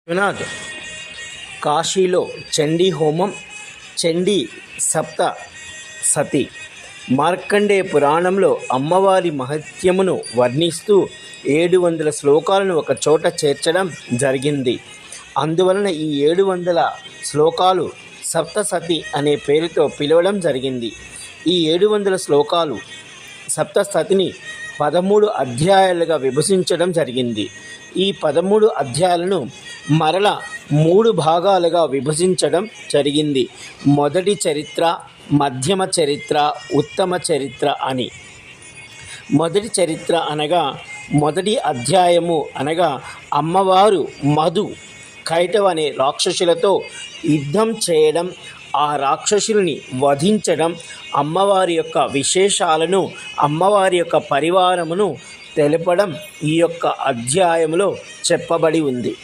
విశ్వనాథ్ కాశీలో చండీ హోమం, చండీ సప్త సతి. మార్కండేయ పురాణంలో అమ్మవారి మహత్యమును వర్ణిస్తూ 700 శ్లోకాలను ఒక చోట చేర్చడం జరిగింది. అందువలన ఈ 700 శ్లోకాలు సప్తసతి అనే పేరుతో పిలవడం జరిగింది. ఈ 700 శ్లోకాలు సప్తసతిని 13 అధ్యాయాలుగా విభజించడం జరిగింది. ఈ 13 అధ్యాయాలను మరల 3 భాగాలుగా విభజించడం జరిగింది. మొదటి చరిత్ర, మధ్యమ చరిత్ర, ఉత్తమ చరిత్ర అని. మొదటి చరిత్ర అనగా మొదటి అధ్యాయము అనగా అమ్మవారు మధు, కైటవ అనే రాక్షసులతో యుద్ధం చేయడం, ఆ రాక్షసుల్ని వధించడం, అమ్మవారి యొక్క విశేషాలను, అమ్మవారి యొక్క పరివారమును తెలపడం ఈ యొక్క అధ్యాయంలో చెప్పబడి ఉంది.